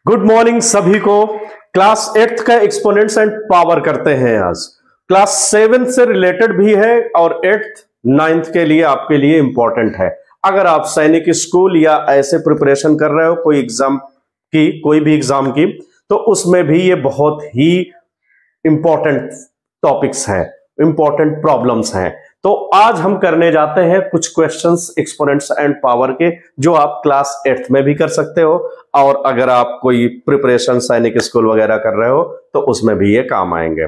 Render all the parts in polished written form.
Good morning सभी को। Class 8th का एक्सपोनेंट्स एंड पावर करते हैं आज। क्लास 7 से रिलेटेड भी है और 8th 9th के लिए आपके लिए इंपॉर्टेंट है। अगर आप सैनिक स्कूल या ऐसे प्रिपरेशन कर रहे हो कोई एग्जाम की, कोई भी एग्जाम की, तो उसमें भी ये बहुत ही इंपॉर्टेंट टॉपिक्स हैं, इंपॉर्टेंट प्रॉब्लम्स हैं। तो आज हम करने जाते हैं कुछ क्वेश्चंस एक्सपोनेंट्स एंड पावर के, जो आप क्लास 8th में भी कर सकते हो और अगर आप कोई प्रिपरेशन सैनिक स्कूल वगैरह कर रहे हो तो उसमें भी ये काम आएंगे।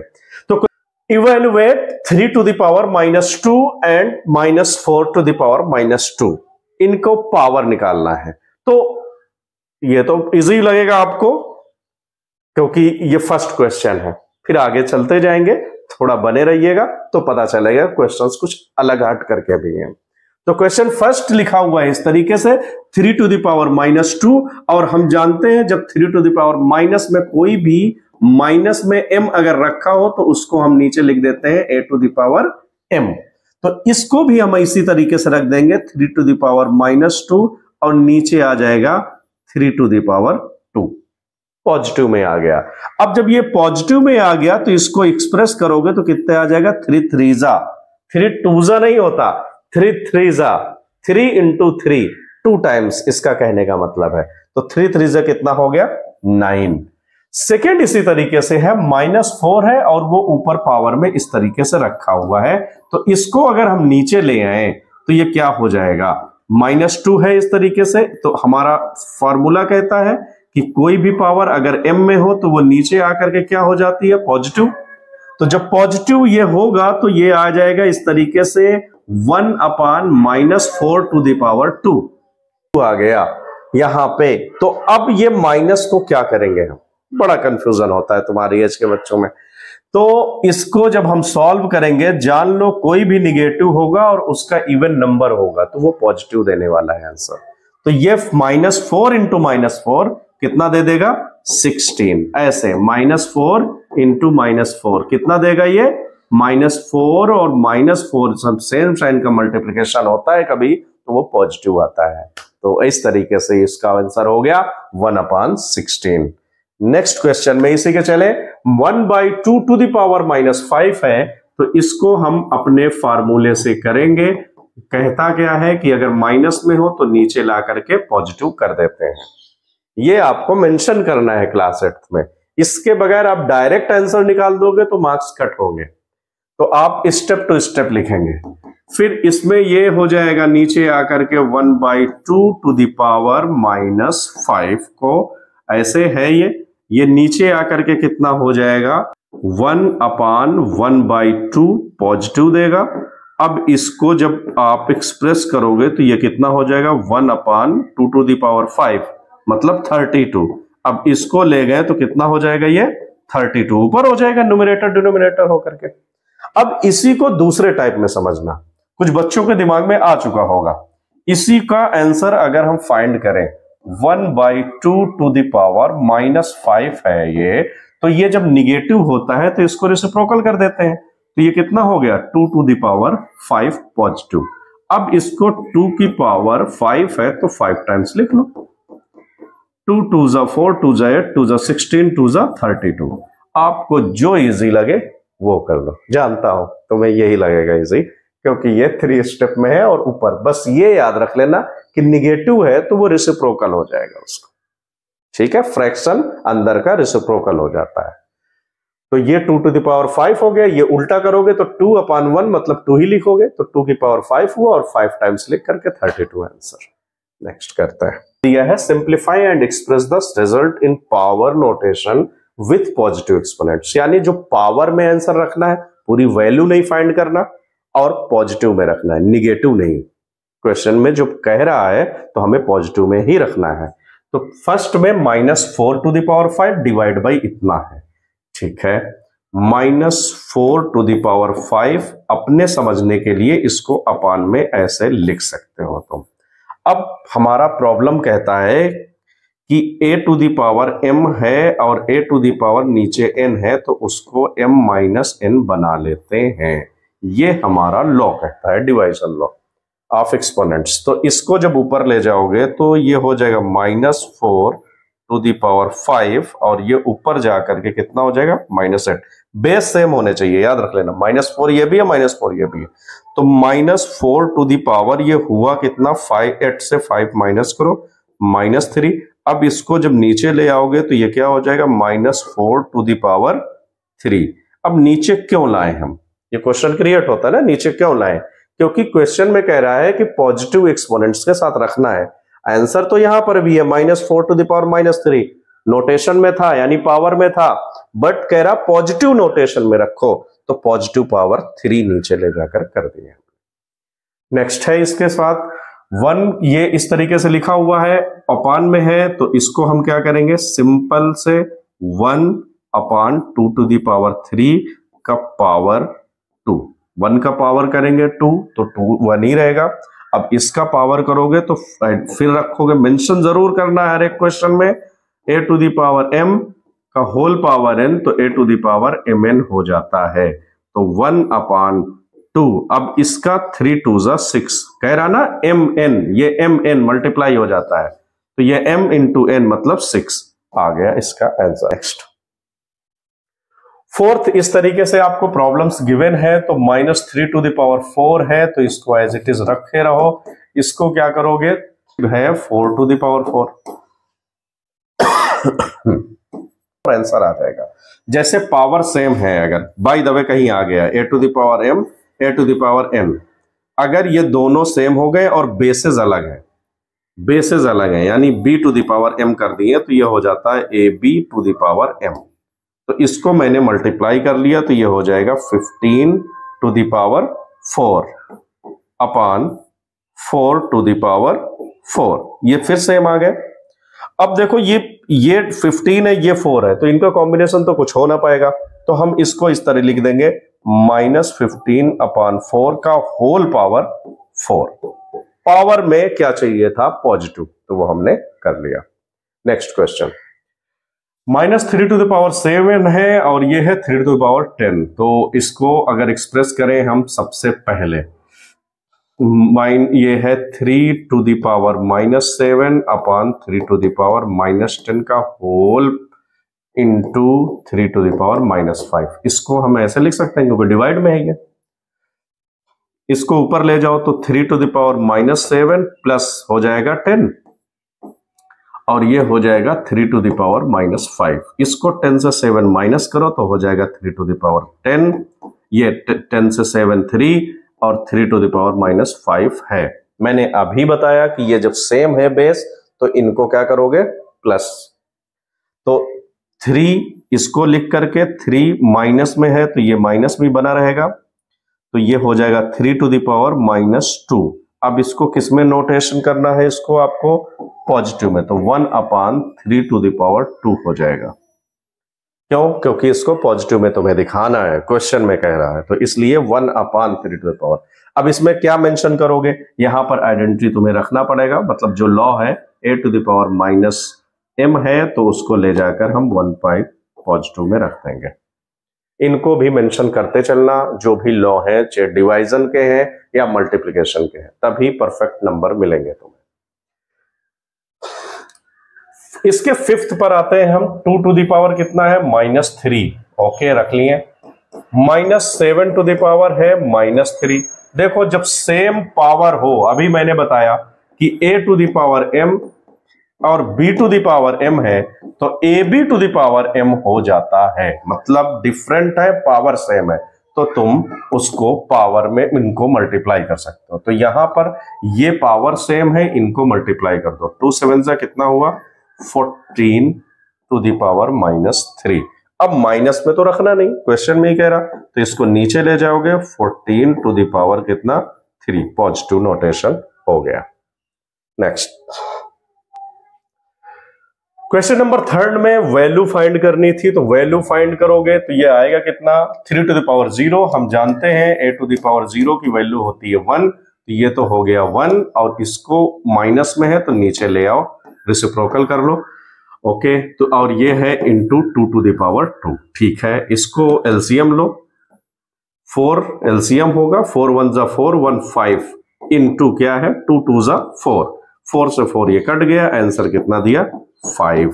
तो evaluate 3 to the power -2 and -4 to the power -2, इनको पावर निकालना है। तो ये तो इजी लगेगा आपको क्योंकि ये फर्स्ट क्वेश्चन है, फिर आगे चलते जाएंगे, थोड़ा बने रहिएगा तो पता चलेगा क्वेश्चंस कुछ अलग हट करके भी हैं। तो क्वेश्चन फर्स्ट लिखा हुआ है इस तरीके से 3 to the power -2, और हम जानते हैं जब 3 to the power माइनस में कोई भी माइनस में m अगर रखा हो तो उसको हम नीचे लिख देते हैं a to the power m। तो इसको भी हम इसी तरीके से रख देंगे 3 to the power -2 और नीचे आ जाएगा 3 to the power 2। पॉजिटिव में आ गया। अब जब ये पॉजिटिव में आ गया तो इसको एक्सप्रेस करोगे तो कितने आ जाएगा, 3 3 3 2 नहीं होता, 3 3 3 into 3 2 टाइम्स, इसका कहने का मतलब है। तो 3 3 कितना हो गया, 9। सेकेंड इसी तरीके से है, -4 है और वो ऊपर पावर में इस तरीके से रखा हुआ है। तो इसको अगर हम नीचे ले आए तो ये क्या हो जाएगा, -2 है इस तरीके से। तो हमारा फॉर्मूला कहता है कि कोई भी पावर अगर m में हो तो वो नीचे आकर के क्या हो जाती है, पॉजिटिव। तो जब पॉजिटिव ये होगा तो ये आ जाएगा इस तरीके से 1/-4 to the power 2 आ गया यहां पे। तो अब ये माइनस को क्या करेंगे हम, बड़ा कंफ्यूजन होता है तुम्हारी एज के बच्चों में। तो इसको जब हम सॉल्व करेंगे, जान लो कोई भी निगेटिव होगा और उसका इवन नंबर होगा तो वो पॉजिटिव देने वाला है आंसर। तो ये -4 into -4 कितना दे देगा, 16। ऐसे -4 into -4 कितना देगा, ये -4 और -4 सब सेम साइन का मल्टीप्लिकेशन होता है कभी, तो वो पॉजिटिव आता है। तो इस तरीके से इसका आंसर हो गया 1/16। नेक्स्ट क्वेश्चन में इसी के चले, 1/2 to the power -5 है, तो इसको हम अपने फार्मूले से करेंगे। कहता क्या है कि अगर माइनस में हो तो नीचे ला करके पॉजिटिव कर देते हैं। ये आपको मेंशन करना है क्लास 8th में। इसके बगैर आप डायरेक्ट आंसर निकाल दोगे तो मार्क्स कट होंगे। तो आप स्टेप टू स्टेप लिखेंगे। फिर इसमें ये हो जाएगा नीचे आकर के 1/2 to the power -5 को ऐसे है, ये नीचे आकर के कितना हो जाएगा, 1/1/2 पॉजिटिव देगा। अब इसको जब आप एक्सप्रेस करोगे तो ये कितना हो जाएगा, 1/2 to the power 5 मतलब 32। अब इसको ले गए तो कितना हो जाएगा, ये 32 ऊपर हो जाएगा न्यूमरेटर डिनोमिनेटर होकर के। अब इसी को दूसरे टाइप में समझना, कुछ बच्चों के दिमाग में आ चुका होगा। इसी का आंसर अगर हम फाइंड करें, 1/2 to the power -5 है ये, तो ये जब निगेटिव होता है तो इसको रेसिप्रोकल कर देते हैं। तो ये कितना हो गया, 2 to the power 5 पॉजिटिव। अब इसको 2 की पावर 5 है तो 5 टाइम्स लिख लो। 2 2 4 2 8 2 16 2 32। आपको जो इजी लगे वो कर लो, जानता हूं तुम्हें यही लगेगा इजी, क्योंकि ये 3 स्टेप में है और ऊपर बस ये याद रख लेना कि निगेटिव है तो वो रेसिप्रोकल हो जाएगा उसको, ठीक है। फ्रैक्शन अंदर का रेसिप्रोकल हो जाता है। तो ये 2 to the power 5 हो गया। ये उल्टा करोगे तो 2/1 मतलब 2 ही लिखोगे, तो 2 की पावर 5 हुआ और 5 टाइम्स लिख करके 32 आंसर। नेक्स्ट करते हैं, दिया है simplify and express the result in power notation with positive exponents. यानी जो पावर में आंसर रखना है, पूरी वैल्यू नहीं फाइंड करना, और पॉजिटिव में रखना है, निगेटिव नहीं। क्वेश्चन में जो कह रहा है तो हमें पॉजिटिव में ही रखना है। तो फर्स्ट में -4 to the power 5 divide by इतना है, ठीक है। -4 to the power 5 अपने समझने के लिए इसको अपान में ऐसे लिख सकते हो तुम। अब हमारा प्रॉब्लम कहता है कि a to the power m है और a to the power नीचे n है, तो उसको m-n बना लेते हैं। ये हमारा लॉ कहता है, डिवाइजन लॉ ऑफ एक्सपोनेंट्स। तो इसको जब ऊपर ले जाओगे तो ये हो जाएगा -4 टू दी पावर 5 और ये ऊपर जाकर के कितना हो जाएगा -8। बेस सेम होने चाहिए, याद रख लेना, -4 ये भी है, -4 ये भी है। तो -4 टू दी पावर ये हुआ कितना, 8 से 5 माइनस करो, -3। अब इसको जब नीचे ले आओगे तो ये क्या हो जाएगा, -4 टू दी पावर 3। अब नीचे क्यों लाए हम, ये क्वेश्चन क्रिएट होता है ना, नीचे क्यों लाए, क्योंकि क्वेश्चन में कह रहा है कि पॉजिटिव एक्सपोनेंट्स के साथ रखना है। आंसर तो यहां पर भी है -4 टू द पावर -3, नोटेशन में था यानी पावर में था, बट कह रहा पॉजिटिव नोटेशन में रखो, तो पॉजिटिव पावर 3 नीचे ले जाकर कर दिया। नेक्स्ट है इसके साथ 1, ये इस तरीके से लिखा हुआ है, अपान में है, तो इसको हम क्या करेंगे, सिंपल से 1/2 टू द पावर 3 का पावर 2, 1 का पावर करेंगे 2 तो 2 1 ही रहेगा। अब इसका पावर करोगे तो फिर रखोगे, मेंशन जरूर करना है हर एक क्वेश्चन में, a to the power m का होल पावर n, तो a to the power mn हो जाता है, तो 1/2। अब इसका 3 2 6 कह रहा ना mn, ये mn मल्टीप्लाई हो जाता है, तो ये m इंटू n मतलब 6 आ गया इसका आंसर। नेक्स्ट 4th, इस तरीके से आपको प्रॉब्लम्स गिवन है, तो -3 टू द पावर 4 है, तो इसको एज इट इज रखे रहो। इसको क्या करोगे, है 4 टू द पावर 4 आंसर आ जाएगा। जैसे पावर सेम है, अगर बाय द वे कहीं आ गया a to the power m, a to the power n, अगर ये दोनों सेम हो गए और बेसेस अलग है, बेसेस अलग है यानी b to the power m कर दिए, तो ये हो जाता है ab to the power m। तो इसको मैंने मल्टीप्लाई कर लिया, तो ये हो जाएगा 15 to the power 4 upon 4 to the power 4। ये फिर सेम आ गए। अब देखो ये 15 है, ये 4 है, तो इनका कॉम्बिनेशन तो कुछ हो ना पाएगा, तो हम इसको इस तरह लिख देंगे -15/4 का होल पावर 4। पावर में क्या चाहिए था, पॉजिटिव, तो वो हमने कर लिया। Next question, -3 to the power 7 है और ये है 3 टू द पावर 10। तो इसको अगर एक्सप्रेस करें हम सबसे पहले, ये है 3 to the power -7 upon 3 to the power -10 का whole into 3 to the power -5। इसको हम ऐसे लिख सकते हैं क्योंकि डिवाइड में है ये, इसको ऊपर ले जाओ तो 3 टू द पावर -7 प्लस हो जाएगा 10 और ये हो जाएगा 3 टू द पावर -5। इसको 10 से 7 माइनस करो तो हो जाएगा 3 टू द पावर 10, ये 10 से 7 3 और 3 टू द पावर -5 है। मैंने अभी बताया कि ये जब सेम है बेस तो इनको क्या करोगे, प्लस, तो 3 इसको लिख करके 3 माइनस में है तो ये माइनस भी बना रहेगा, तो ये हो जाएगा 3 टू द पावर -2। अब इसको किस में नोटेशन करना है, इसको आपको पॉजिटिव में, तो 1/3 टू द पावर 2 हो जाएगा। क्यों, क्योंकि इसको पॉजिटिव में तुम्हें दिखाना है, क्वेश्चन में कह रहा है, तो इसलिए 1/3 टू द पावर। अब इसमें क्या मेंशन करोगे, यहां पर आइडेंटिटी तुम्हें रखना पड़ेगा, मतलब जो लॉ है a to the power -m है, तो उसको ले जाकर हम 1 पॉजिटिव में रख देंगे। इनको भी मेंशन करते चलना, जो भी लॉ है, चाहे डिवाइजन के हैं या मल्टीप्लिकेशन के हैं, तभी परफेक्ट नंबर मिलेंगे तुम्हें। इसके 5th पर आते हैं हम, 2 टू द पावर कितना है, -3। ओके, रख लिए। -7 टू द पावर है -3। देखो जब सेम पावर हो, अभी मैंने बताया कि a to the power m और b to the power m है, तो ab to the power m हो जाता है, मतलब डिफरेंट है, पावर सेम है, तो तुम उसको पावर में इनको मल्टीप्लाई कर सकते हो। तो यहां पर ये पावर सेम है, इनको मल्टीप्लाई कर दो, 2 7 से कितना हुआ, 14 टू द पावर -3। अब माइनस में तो रखना नहीं, क्वेश्चन में ही कह रहा, तो इसको नीचे ले जाओगे, 14 टू द पावर कितना, 3, पॉजिटिव नोटेशन हो गया। नेक्स्ट क्वेश्चन नंबर 3 में वैल्यू फाइंड करनी थी, तो वैल्यू फाइंड करोगे तो ये आएगा कितना, 3 टू द पावर 0। हम जानते हैं a टू द पावर 0 की वैल्यू होती है 1, तो ये तो हो गया 1, और इसको माइनस में है तो नीचे ले आओ, रेसिप्रोकल कर लो। ओके, तो और ये है इंटू 2 टू द पावर 2। ठीक है, इसको एलसीएम लो, 4 एलसीएम होगा, 4 1 जा 4, 1 5 इंटू क्या है, 2 2 जा 4, 4 से 4 ये कट गया, आंसर कितना दिया, 5।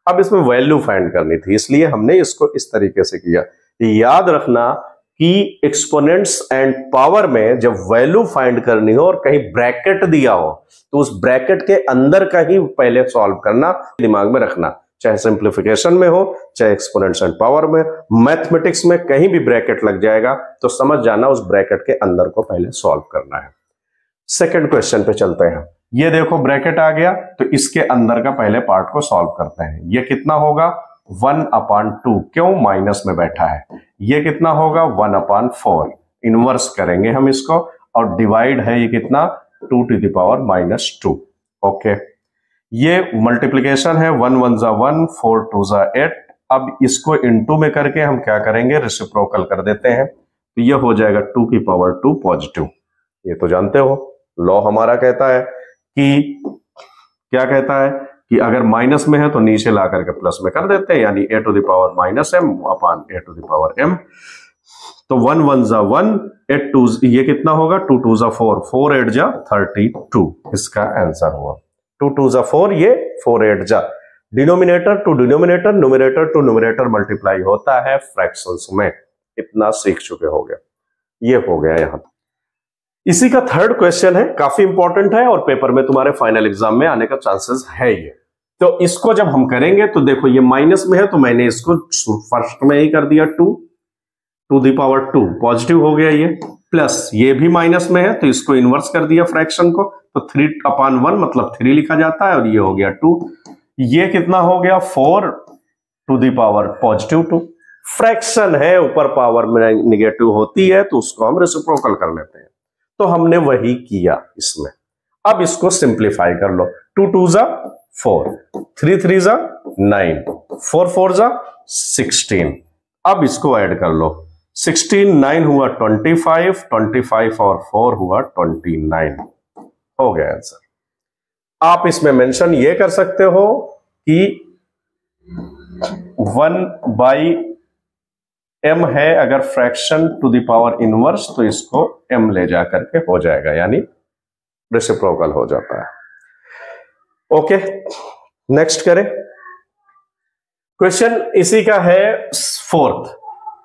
अब इसमें वैल्यू फाइंड करनी थी, इसलिए हमने इसको इस तरीके से किया। याद रखना कि एक्सपोनेंट्स एंड पावर में जब वैल्यू फाइंड करनी हो और कहीं ब्रैकेट दिया हो तो उस ब्रैकेट के अंदर का ही पहले सॉल्व करना दिमाग में रखना, चाहे सिंप्लीफिकेशन में हो चाहे एक्सपोनेंट्स एंड पावर में। मैथमेटिक्स में कहीं भी ब्रैकेट लग जाएगा तो समझ जाना उस ब्रैकेट के अंदर को पहले सॉल्व करना है। सेकंड क्वेश्चन पे चलते हैं। ये देखो ब्रैकेट आ गया तो इसके अंदर का पहले पार्ट को सॉल्व करते हैं। ये कितना होगा 1/2, क्यों माइनस में बैठा है। ये कितना होगा 1/4, इनवर्स करेंगे हम इसको, और डिवाइड है ये कितना 2⁻²। ओके, ये मल्टीप्लीकेशन है 1 1 जा 1, 4 2 जा 8। अब इसको इनटू में करके हम क्या करेंगे रेसिप्रोकल कर देते हैं, तो ये हो जाएगा 2⁻² पॉजिटिव। ये तो जानते हो लॉ हमारा कहता है कि क्या कहता है कि अगर माइनस में है तो नीचे ला करके प्लस में कर देते हैं, यानी a⁻⁻m/m। तो 1 1 जा 1, 8 2, ये कितना होगा 2 2 जा 4, 4 8 जा 32, इसका आंसर हुआ 2 2 जा 4, ये 4 8 जा। Denominator to denominator, numerator to numerator multiply होता है फ्रैक्शंस में, इतना सीख चुके हो गए। ये हो गया यहां। इसी का थर्ड क्वेश्चन है, काफी इंपॉर्टेंट है और पेपर में तुम्हारे फाइनल एग्जाम में आने का चांसेस है ये। तो इसको जब हम करेंगे तो देखो ये माइनस में है तो मैंने इसको फर्स्ट में ही कर दिया 2⁻², पॉजिटिव हो गया ये, प्लस ये भी माइनस में है तो इसको इनवर्स कर दिया फ्रैक्शन को, तो 3/1 मतलब 3 लिखा जाता है, और ये हो गया 2। ये कितना हो गया 4⁻2। फ्रैक्शन है, ऊपर पावर में निगेटिव होती है तो उसको हम रेसिप्रोकल कर लेते हैं, तो हमने वही किया इसमें। अब इसको सिंप्लीफाई कर लो, 2 2 जा 4, 3 3 जा 9, 4 4 जा 16। अब इसको ऐड कर लो, 16 9 हुआ 25, 25 और 4 हुआ 29, हो गया आंसर। आप इसमें मेंशन ये कर सकते हो कि 1/m है, अगर fraction to the power inverse तो इसको m ले जा करके हो जाएगा, यानी रेसिप्रोकल हो जाता है। ओके, नेक्स्ट करें। क्वेश्चन इसी का है फोर्थ।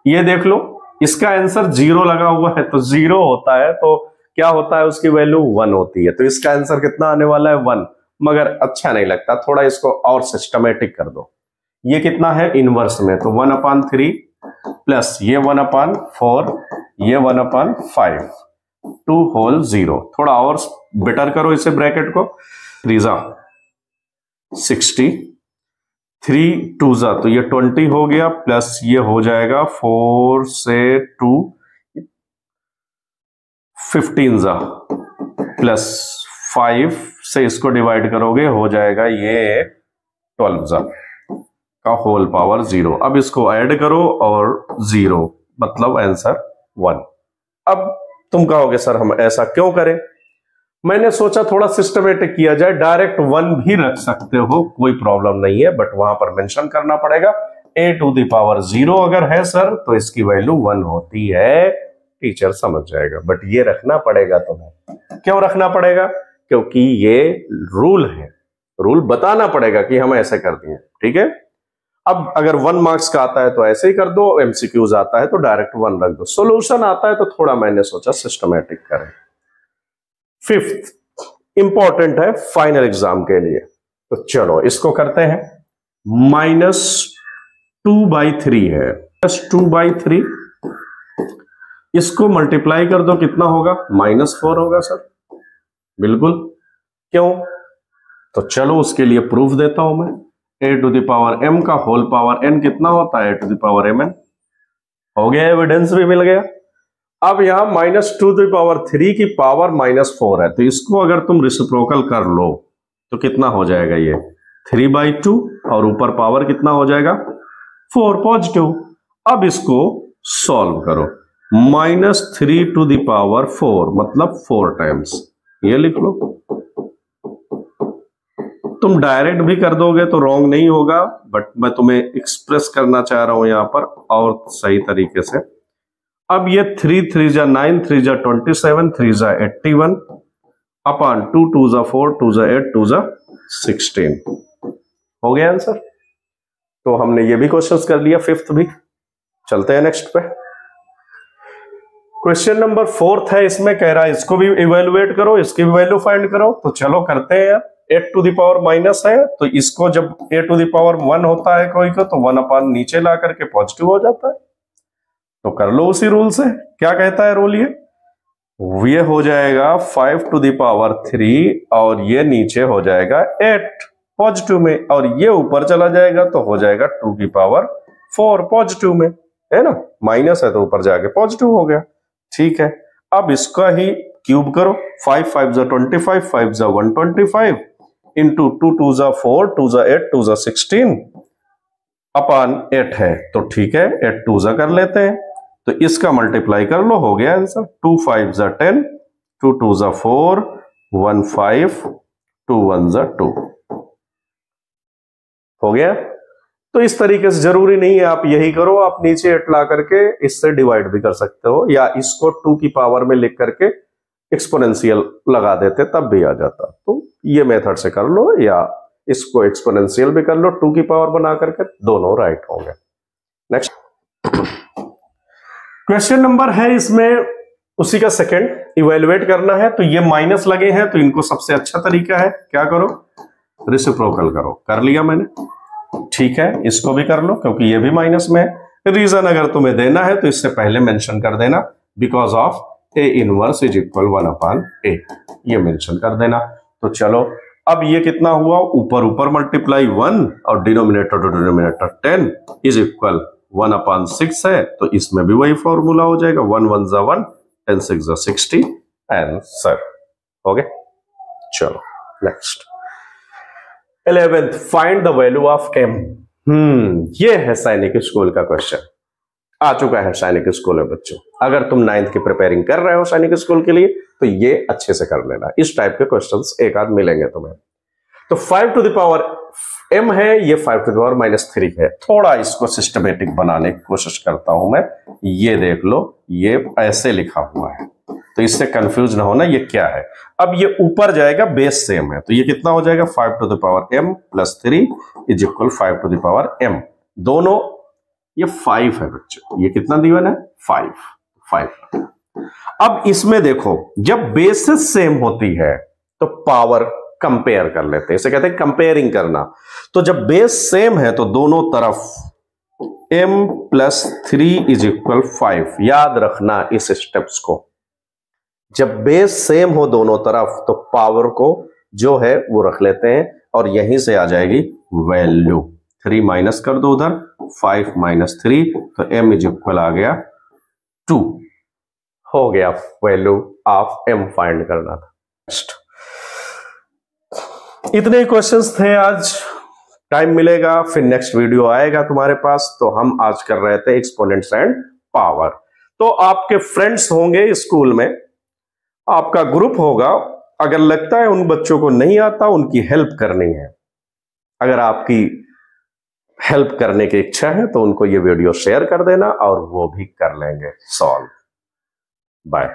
ये देख लो, इसका आंसर 0 लगा हुआ है, तो 0 होता है तो क्या होता है उसकी वैल्यू 1 होती है, तो इसका आंसर कितना आने वाला है 1। मगर अच्छा नहीं लगता, थोड़ा इसको और सिस्टमेटिक कर दो। ये कितना है इनवर्स में, तो 1/3 प्लस ये 1/4, ये 1/5, 2 होल 0। थोड़ा और बेटर करो इसे ब्रैकेट को, 3 जा 60, 3 2 जा तो ये 20 हो गया, प्लस ये हो जाएगा 4 से 2 15 जा, प्लस 5 से इसको डिवाइड करोगे हो जाएगा ये 12 जा का होल पावर 0। अब इसको ऐड करो और 0 मतलब आंसर 1। अब तुम कहोगे सर हम ऐसा क्यों करें, मैंने सोचा थोड़ा सिस्टमेटिक किया जाए, डायरेक्ट 1 भी रख सकते हो, कोई प्रॉब्लम नहीं है, बट वहां पर मेंशन करना पड़ेगा a⁻0 अगर है सर तो इसकी वैल्यू 1 होती है, टीचर समझ जाएगा, बट ये रखना पड़ेगा तुम्हें। क्यों रखना पड़ेगा, क्योंकि ये रूल है, रूल बताना पड़ेगा कि हम ऐसे कर दिए, ठीक है। अब अगर 1 मार्क्स का आता है तो ऐसे ही कर दो, एमसीक्यूज आता है तो डायरेक्ट 1 रख दो, सॉल्यूशन आता है तो थोड़ा मैंने सोचा सिस्टमेटिक करें। फिफ्थ इंपॉर्टेंट है फाइनल एग्जाम के लिए, तो चलो इसको करते हैं। -2/3 है, +2/3, इसको मल्टीप्लाई कर दो, कितना होगा -4 होगा सर, बिल्कुल। क्यों, तो चलो उसके लिए प्रूफ देता हूं मैं। a⁻m का होल पावर n कितना होता है a⁻mn, हो गया, एविडेंस भी मिल गया। अब यहां -2⁻3 की पावर -4 है, तो इसको अगर तुम रेसिप्रोकल कर लो तो कितना हो जाएगा ये 3/2, और ऊपर पावर कितना हो जाएगा 4 पॉजिटिव। अब इसको सॉल्व करो, -3⁴ मतलब 4 टाइम्स, ये लिख लो। तुम डायरेक्ट भी कर दोगे तो रॉन्ग नहीं होगा, बट मैं तुम्हें एक्सप्रेस करना चाह रहा हूं यहां पर और सही तरीके से। अब ये 3 3 जा 9, 3 जा 27, 3 जा 81 /2 2 जा 4, 2 जा 8, 2 जा 16, हो गया आंसर। तो हमने ये भी क्वेश्चंस कर लिया, फिफ्थ भी। चलते हैं नेक्स्ट पे। क्वेश्चन नंबर फोर्थ है, इसमें कह रहा है इसको भी इवेलुएट करो, इसकी भी वैल्यू फाइंड करो। तो चलो करते हैं यार। 8 टू द पावर माइनस है, तो इसको जब a टू द पावर 1 होता है कोई को, तो 1 अपान नीचे ला करके पॉजिटिव हो जाता है। तो कर लो उसी रूल से। क्या कहता है रूल? ये हो जाएगा 5 टू द पावर 3 और ये नीचे हो जाएगा 8 पॉजिटिव में, और ये ऊपर चला जाएगा तो हो जाएगा 2 की पावर 4 पॉजिटिव में, है ना। माइनस है तो ऊपर जाके पॉजिटिव हो गया। ठीक है, अब इसका ही क्यूब करो। 5 5 जा 25, 5 जा 125 इंटू 2 2 जा 4, 2 जा 8, 2 जा 16 अपान 8 है। तो ठीक है, 8 2 जा कर लेते हैं, तो इसका मल्टीप्लाई कर लो, हो गया आंसर। 2 5 जा 10, 2 2 जा 4, 1 5, 2 1 जा 2 हो गया। तो इस तरीके से जरूरी नहीं है आप यही करो, आप नीचे 8 ला करके इससे डिवाइड भी कर सकते हो, या इसको 2 की पावर में लिख करके एक्सपोनेंशियल लगा देते तब भी आ जाता। तो ये मेथड से कर लो, या इसको एक्सपोनेंशियल भी कर लो 2 की पावर बना करके, दोनों राइट होंगे। नेक्स्ट क्वेश्चन नंबर है, इसमें उसी का सेकंड इवेलुएट करना है। तो ये माइनस लगे हैं, तो इनको सबसे अच्छा तरीका है क्या करो, रेसिप्रोकल करो। कर लिया मैंने। ठीक है, इसको भी कर लो क्योंकि ये भी माइनस में है। रीजन अगर तुम्हें देना है तो इससे पहले मेंशन कर देना, because of A inverse is equal 1 अपान ए, ये मेंशन कर देना। तो चलो, अब ये कितना हुआ, ऊपर ऊपर मल्टीप्लाई 1 और denominator to denominator 10 is equal 1 upon 6 है, तो इसमें भी वही फॉर्मूला हो जाएगा। 1 1 जा 1, 10 6 जा 60 आंसर हो गया। चलो next 11th, find the value of m। ये है सैनिक स्कूल का क्वेश्चन, आ चुका है सैनिक स्कूल में बच्चों। अगर तुम 9th की प्रिपेयरिंग कर रहे हो सैनिक स्कूल के लिए तो ये अच्छे से कर लेना, इस टाइप के क्वेश्चंस एक आध मिलेंगे तुम्हें। तो 5 टू द पावर m है, ये 5 टू द पावर -3 है। थोड़ा इसको सिस्टमेटिक बनाने की कोशिश करता हूं मैं। ये देख लो, ये ऐसे लिखा हुआ है, तो इससे कंफ्यूज ना होना ये क्या है। अब ये ऊपर जाएगा, बेस सेम है, तो ये कितना हो जाएगा 5 to the power m plus 3 is equal 5 to the power m। दोनों ये 5 है बच्चों, ये कितना दिवन है 5। अब इसमें देखो, जब बेसिस सेम होती है तो पावर कंपेयर कर लेते हैं, इसे कहते हैं कंपेयरिंग करना। तो जब बेस सेम है तो दोनों तरफ m प्लस 3 इज इक्वल 5। याद रखना इस स्टेप्स को, जब बेस सेम हो दोनों तरफ तो पावर को जो है वो रख लेते हैं, और यहीं से आ जाएगी वैल्यू। 3 माइनस कर दो उधर, 5 माइनस 3, तो m इज इक्वल आ गया 2 हो गया। वैल्यू ऑफ m फाइंड करना था। इतने ही क्वेश्चंस थे आज। टाइम मिलेगा फिर नेक्स्ट वीडियो आएगा तुम्हारे पास, तो हम आज कर रहे थे एक्सपोनेंट्स एंड पावर। तो आपके फ्रेंड्स होंगे स्कूल में, आपका ग्रुप होगा, अगर लगता है उन बच्चों को नहीं आता, उनकी हेल्प करनी है, अगर आपकी हेल्प करने की इच्छा है तो उनको ये वीडियो शेयर कर देना और वो भी कर लेंगे सॉल्व। बाय।